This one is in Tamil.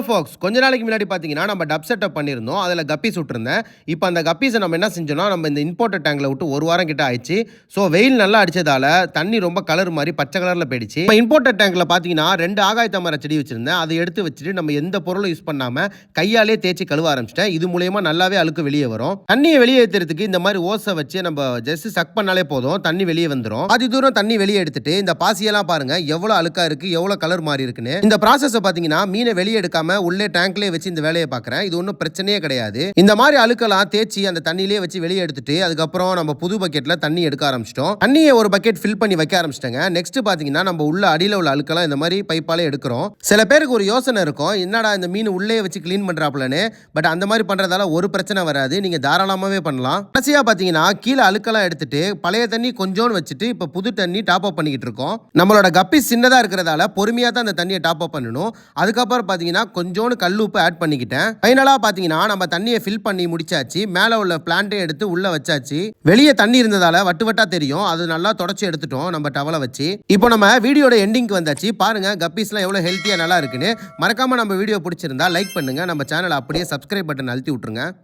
ஃபாக்ஸ் கொஞ்ச நாளைக்கு முன்னாடி பார்த்தீங்கன்னா நம்ம டப் செட்டப் பண்ணியிருந்தோம். அதில் கப்பீஸ் விட்டுருந்தேன். இப்போ அந்த கப்பீஸை நம்ம என்ன செஞ்சோம்னா, நம்ம இந்த இம்போர்ட்டட் டேங்க்ல விட்டு 1 வாரம் கிட்ட ஆயிடுச்சு. ஸோ வெயில் நல்லா அடிச்சதால தண்ணி ரொம்ப கலர் மாறி பச்சை கலர்ல போயிடுச்சு. நம்ம இம்போர்ட்டட் டேங்க்ல பார்த்தீங்கன்னா 2 ஆகாய தாமரை செடி வச்சிருந்தேன். அதை எடுத்து வச்சுட்டு நம்ம எந்த பொருளும் யூஸ் பண்ணாம கையாலே தேய்ச்சி கழுவ ஆரம்பிச்சிட்டேன். இது மூலயமா நல்லாவே அழுக்கு வெளியே வரும். தண்ணியை வெளியே ஏற்றுறதுக்கு இந்த மாதிரி ஓஸை வச்சு நம்ம ஜஸ்ட் சக் பண்ணாலே போதும், தண்ணி வெளியே வந்துடும். பாதி தூரம் தண்ணி வெளியே எடுத்துட்டு இந்த பாசியெல்லாம் பாருங்க எவ்வளவு அழுக்கா இருக்கு, எவ்வளவு கலர் மாறி இருக்குன்னு. இந்த ப்ராசஸை பார்த்தீங்கன்னா மீனை வெளியே எடுக்காம உள்ளே டேங்க்லேயே வச்சு இந்த வேலையை பார்க்குறேன். இது ஒன்றும் பிரச்சனையே கிடையாது. இந்த மாதிரி அழுக்கெல்லாம் தேய்ச்சி அந்த தண்ணியிலே வச்சு வெளியே எடுத்துட்டு அதுக்கப்புறம் நம்ம புது பக்கெட்ல தண்ணி எடுக்க ஆரம்பிச்சிட்டோம். தண்ணியை ஒரு பக்கெட் ஃபில் பண்ணி வைக்க ஆரம்பிச்சிட்டேங்க. நெக்ஸ்ட் பாத்தீங்கன்னா நம்ம உள்ள அடியில் உள்ள அழுக்கெல்லாம் இந்த மாதிரி பைப்பாலே எடுக்கிறோம். சில பேருக்கு ஒரு யோசனை இருக்கும், என்னடா இந்த மீன் உள்ளே வச்சு கிளீன் பண்றாப்லன்னு. பட் அந்த மாதிரி பண்றதால ஒரு பிரச்சனை வராது, நீங்க தாராளமாவே பண்ணலாம். கடைசியா பாத்தீங்கன்னா கீழே அழுக்கெல்லாம் எடுத்துட்டு பழைய தண்ணி கொஞ்சோன்னு வச்சுட்டு இப்ப புது தண்ணி டாப் அப் பண்ணிக்கிட்டு இருக்கோம். நம்மளோட கப்பி சின்னதா இருக்கிறதால பொறுமையா தான் அந்த தண்ணியை டாப் அப் பண்ணணும். அதுக்கப்புறம் பாத்தீங்கன்னா கொஞ்சோன்னு கல் உப்பு ஆட் பண்ணிக்கிட்டேன். ஃபைனலா பாத்தீங்கன்னா நம்ம தண்ணியை ஃபில் பண்ணி முடிச்சாச்சு. மேல உள்ள பிளான்ட்டை எடுத்து உள்ள வச்சாச்சு. வெளியே தண்ணி இருந்ததால வட்டு வட்டா தெரியும், அது நல்லா தொடச்சி எடுத்துட்டோம் நம்ம டவலை வச்சு. இப்போ நம்ம வீடியோட எண்டிங்க்கு வந்தாச்சு. பாருங்க கப்பீஸ்லாம் எவ்வளவு ஹெல்த்தியா நல்லா இருக்குன்னு. மறக்காம நம்ம வீடியோ பிடிச்சிருந்தா லைக் பண்ணுங்க, நம்ம சேனலை அப்படியே சப்ஸ்கிரைப் பட்டன் அழுத்தி விட்டுருங்க.